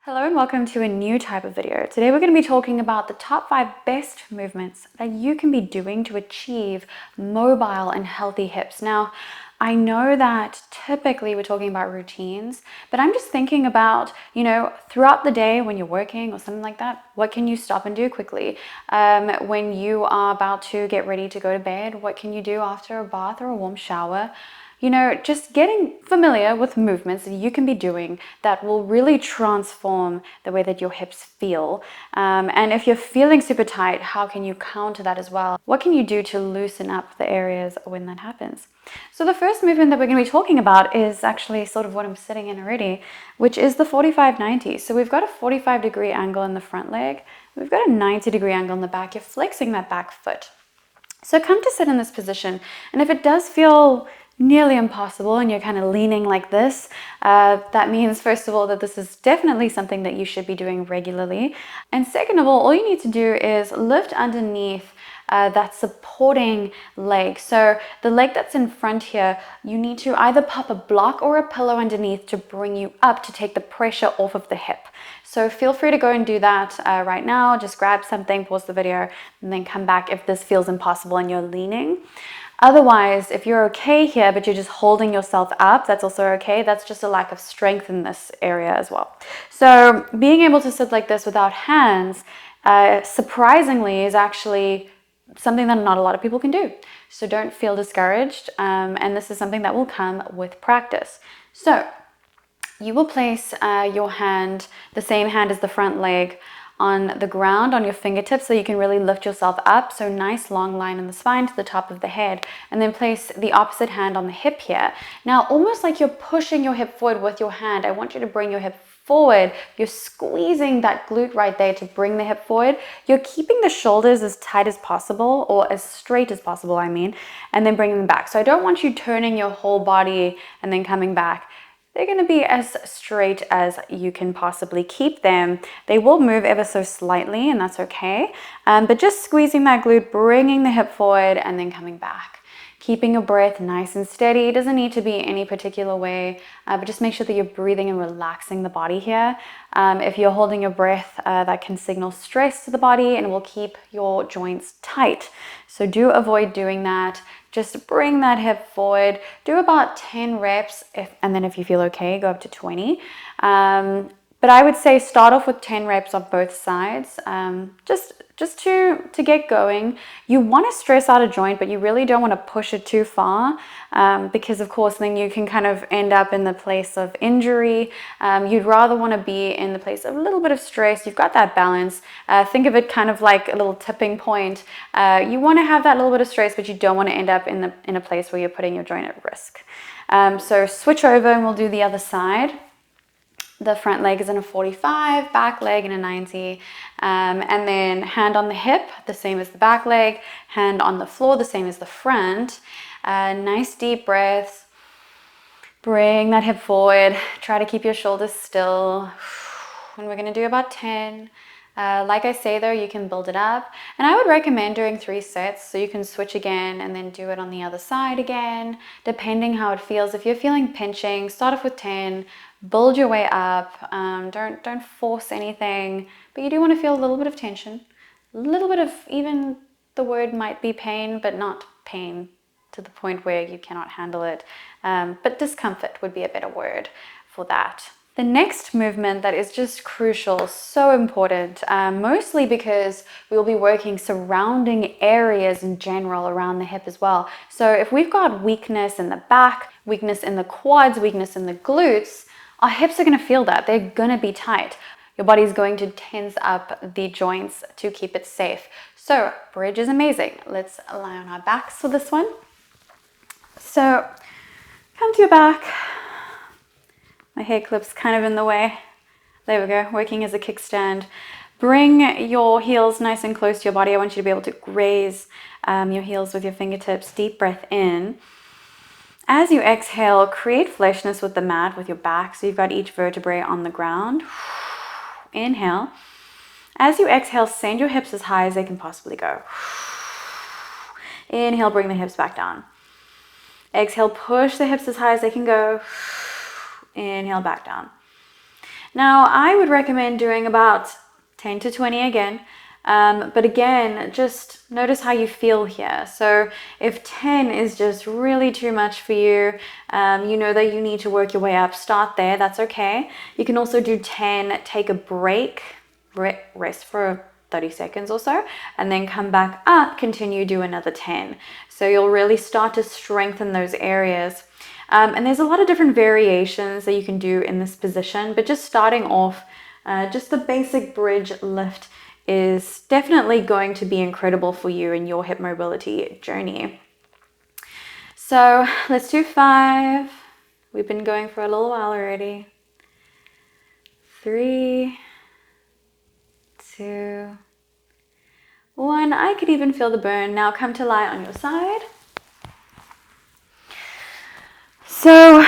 Hello and welcome to a new type of video. Today we're going to be talking about the top 5 best movements that you can be doing to achieve mobile and healthy hips. Now, I know that typically we're talking about routines, but I'm just thinking about, throughout the day when you're working or something like that, what can you stop and do quickly? When you are about to get ready to go to bed, what can you do after a bath or a warm shower? Just getting familiar with movements that you can be doing that will really transform the way that your hips feel. And if you're feeling super tight, how can you counter that as well? What can you do to loosen up the areas when that happens? So the first movement that we're going to be talking about is actually sort of what I'm sitting in already, which is the 45-90. So we've got a 45-degree angle in the front leg. We've got a 90-degree angle in the back. You're flexing that back foot. So come to sit in this position, and if it does feel nearly impossible and you're kind of leaning like this, that means first of all that this is definitely something that you should be doing regularly. And second of all you need to do is lift underneath that supporting leg. So the leg that's in front here, you need to either pop a block or a pillow underneath to bring you up to take the pressure off of the hip. So feel free to go and do that right now. Just grab something, pause the video, and then come back if this feels impossible and you're leaning. Otherwise, if you're okay here, but you're just holding yourself up, that's also okay. That's just a lack of strength in this area as well. So being able to sit like this without hands, surprisingly, is actually something that not a lot of people can do. So don't feel discouraged. And this is something that will come with practice. So you will place your hand, the same hand as the front leg, on the ground on your fingertips so you can really lift yourself up. So nice long line in the spine to the top of the head, and then place the opposite hand on the hip here. Now, almost like you're pushing your hip forward with your hand, I want you to bring your hip forward. You're squeezing that glute right there to bring the hip forward. You're keeping the shoulders as tight as possible, or as straight as possible, and then bringing them back. So I don't want you turning your whole body and then coming back. They're going to be as straight as you can possibly keep them. They will move ever so slightly, and that's okay. But just squeezing that glute, bringing the hip forward, and then coming back. Keeping your breath nice and steady. It doesn't need to be any particular way, but just make sure that you're breathing and relaxing the body here. If you're holding your breath, that can signal stress to the body and will keep your joints tight. So do avoid doing that. Just bring that hip forward. Do about 10 reps, and then if you feel okay, go up to 20. But I would say start off with 10 reps on both sides, just to get going. You want to stress out a joint, but you really don't want to push it too far, because of course then you can kind of end up in the place of injury. You'd rather want to be in the place of a little bit of stress. You've got that balance. Think of it kind of like a little tipping point. You want to have that little bit of stress, but you don't want to end up in a place where you're putting your joint at risk. So switch over and we'll do the other side. The front leg is in a 45, back leg in a 90, and then hand on the hip, the same as the back leg, hand on the floor, the same as the front. Nice deep breaths. Bring that hip forward. Try to keep your shoulders still. And we're going to do about 10. Like I say though, you can build it up, and I would recommend doing 3 sets so you can switch again and then do it on the other side again, depending how it feels. If you're feeling pinching, start off with 10, build your way up. Don't force anything, but you do want to feel a little bit of tension, a little bit of, even the word might be pain, but not pain to the point where you cannot handle it. But discomfort would be a better word for that. The next movement that is just crucial, so important, mostly because we will be working surrounding areas in general around the hip as well. So if we've got weakness in the back, weakness in the quads, weakness in the glutes, our hips are going to feel that. They're going to be tight. Your body's going to tense up the joints to keep it safe. So bridge is amazing. Let's lie on our backs for this one. So come to your back. My hair clip's kind of in the way. There we go, working as a kickstand. Bring your heels nice and close to your body. I want you to be able to graze your heels with your fingertips. Deep breath in. As you exhale, create fleshness with the mat, with your back. So you've got each vertebrae on the ground. Inhale. As you exhale, send your hips as high as they can possibly go. Inhale, bring the hips back down. Exhale, push the hips as high as they can go. Inhale, back down. Now, I would recommend doing about 10 to 20 again. But again, just notice how you feel here. So if 10 is just really too much for you, you know that you need to work your way up, start there, that's okay. You can also do 10, take a break, rest for 30 seconds or so, and then come back up, continue, do another 10. So you'll really start to strengthen those areas. And there's a lot of different variations that you can do in this position, but just starting off, just the basic bridge lift is definitely going to be incredible for you in your hip mobility journey. So let's do 5. We've been going for a little while already. 3, 2, 1. I could even feel the burn. Now come to lie on your side. So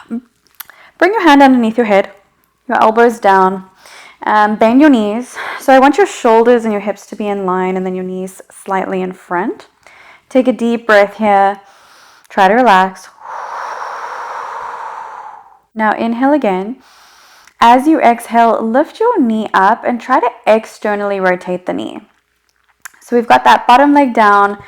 bring your hand underneath your head, your elbows down. Bend your knees. So I want your shoulders and your hips to be in line and then your knees slightly in front. Take a deep breath here. Try to relax. Now inhale again. As you exhale, lift your knee up and try to externally rotate the knee. So we've got that bottom leg down.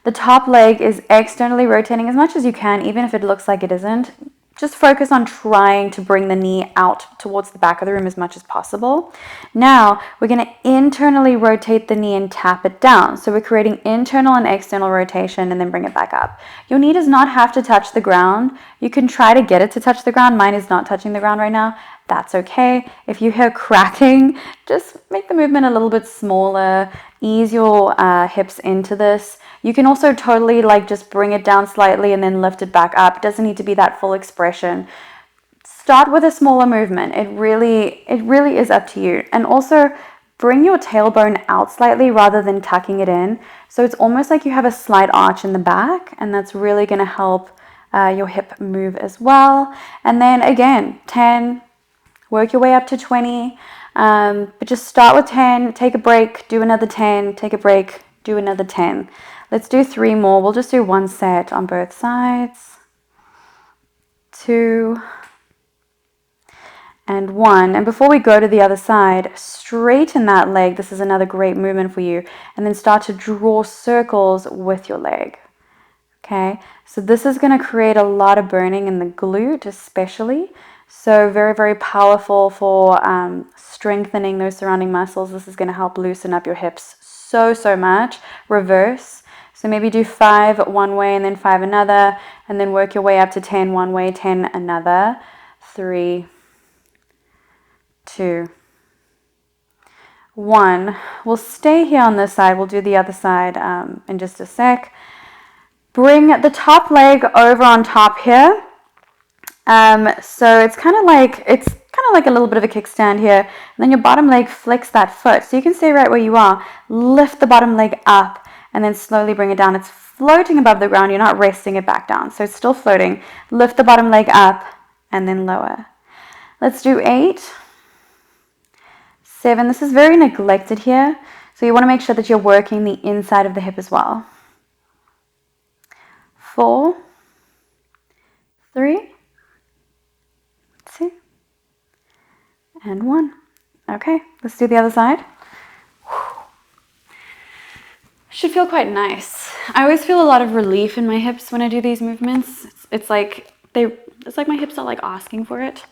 The top leg is externally rotating as much as you can, even if it looks like it isn't. Just focus on trying to bring the knee out towards the back of the room as much as possible. Now, we're going to internally rotate the knee and tap it down. So we're creating internal and external rotation and then bring it back up. Your knee does not have to touch the ground. You can try to get it to touch the ground. Mine is not touching the ground right now. That's okay. If you hear cracking, just make the movement a little bit smaller. Ease your hips into this. You can also totally just bring it down slightly and then lift it back up. It doesn't need to be that full expression. Start with a smaller movement. It really is up to you. And also bring your tailbone out slightly rather than tucking it in. So it's almost like you have a slight arch in the back, and that's really going to help your hip move as well. And then again, 10, work your way up to 20. But just start with 10, take a break, do another 10, take a break, do another 10. Let's do 3 more. We'll just do 1 set on both sides. 2 and 1. And before we go to the other side, straighten that leg. This is another great movement for you. And then start to draw circles with your leg. Okay, so this is going to create a lot of burning in the glute especially. So very, very powerful for strengthening those surrounding muscles. This is going to help loosen up your hips so much. Reverse. So maybe do 5 one way and then 5 another, and then work your way up to 10 one way, 10 another. 3, 2, 1. We'll stay here on this side. We'll do the other side in just a sec. Bring the top leg over on top here. So it's kind of like a little bit of a kickstand here. And then your bottom leg flicks that foot. So you can stay right where you are. Lift the bottom leg up and then slowly bring it down. It's floating above the ground. You're not resting it back down. So it's still floating. Lift the bottom leg up and then lower. Let's do 8, 7. This is very neglected here. So you want to make sure that you're working the inside of the hip as well. 4, 3, 2, and 1. Okay, let's do the other side. Should feel quite nice. I always feel a lot of relief in my hips when I do these movements. It's like my hips are asking for it.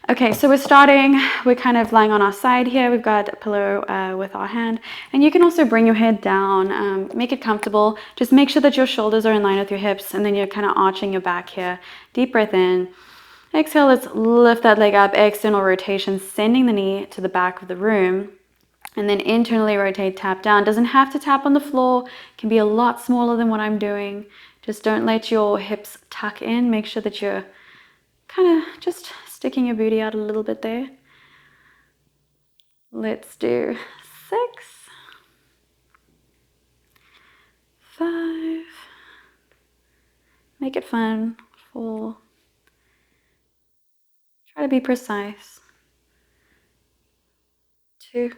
Okay, so we're kind of lying on our side here. We've got a pillow with our hand, and you can also bring your head down, make it comfortable. Just make sure that your shoulders are in line with your hips, and then you're kind of arching your back here. Deep breath in. Exhale, let's lift that leg up, external rotation, sending the knee to the back of the room. And then internally rotate, tap down. Doesn't have to tap on the floor. Can be a lot smaller than what I'm doing. Just don't let your hips tuck in. Make sure that you're kind of just sticking your booty out a little bit there. Let's do 6, 5. Make it fun. 4. Try to be precise. 2.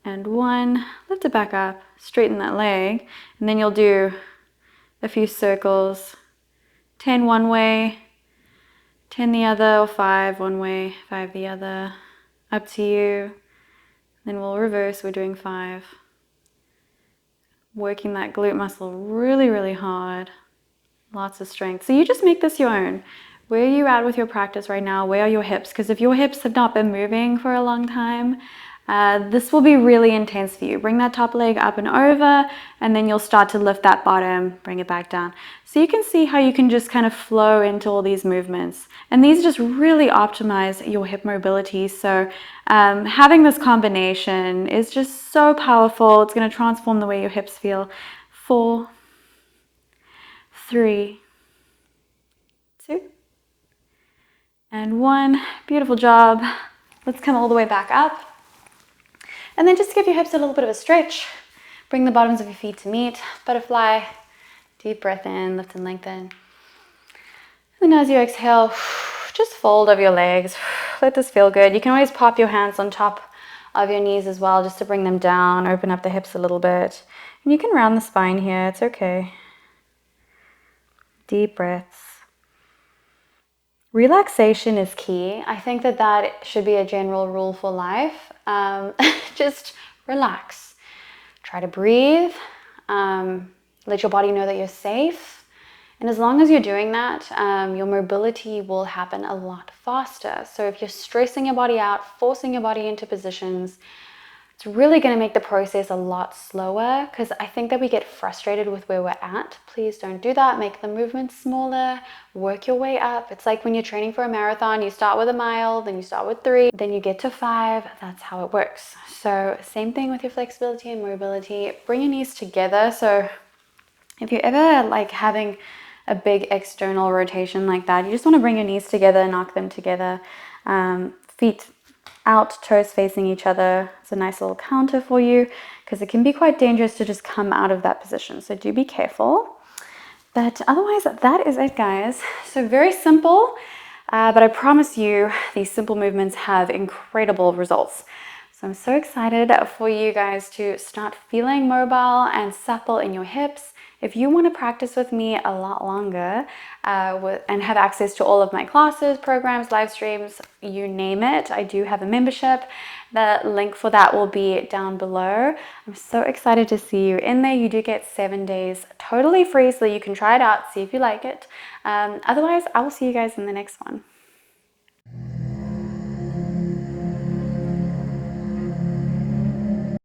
And 1, lift it back up, straighten that leg, and then you'll do a few circles. 10 one way, 10 the other, or 5 one way, 5 the other. Up to you. Then we'll reverse, we're doing 5. Working that glute muscle really, really hard. Lots of strength. So you just make this your own. Where are you at with your practice right now? Where are your hips? Because if your hips have not been moving for a long time, this will be really intense for you. Bring that top leg up and over, and then you'll start to lift that bottom, bring it back down. So you can see how you can just kind of flow into all these movements. And these just really optimize your hip mobility. So having this combination is just so powerful. It's going to transform the way your hips feel. 4, 3, 2, and 1. Beautiful job. Let's come all the way back up. And then just give your hips a little bit of a stretch. Bring the bottoms of your feet to meet. Butterfly. Deep breath in, lift and lengthen. And as you exhale, just fold over your legs. Let this feel good. You can always pop your hands on top of your knees as well, just to bring them down, open up the hips a little bit. And you can round the spine here, it's okay. Deep breaths. Relaxation is key. I think that should be a general rule for life. Just relax. Try to breathe. Let your body know that you're safe. And as long as you're doing that, your mobility will happen a lot faster. So if you're stressing your body out, forcing your body into positions, it's really going to make the process a lot slower, because I think that we get frustrated with where we're at. Please don't do that. Make the movements smaller, work your way up. It's like when you're training for a marathon, you start with a mile, then you start with 3, then you get to 5. That's how it works. So same thing with your flexibility and mobility. Bring your knees together. So if you're ever like having a big external rotation like that, you just want to bring your knees together, knock them together, feet out, toes facing each other. It's a nice little counter for you, because it can be quite dangerous to just come out of that position. So do be careful. But otherwise, that is it, guys. So very simple, but I promise you these simple movements have incredible results. So I'm so excited for you guys to start feeling mobile and supple in your hips. If you want to practice with me a lot longer and have access to all of my classes, programs, live streams, you name it, I do have a membership. The link for that will be down below. I'm so excited to see you in there. You do get 7 days totally free, so you can try it out, see if you like it. Otherwise, I will see you guys in the next one.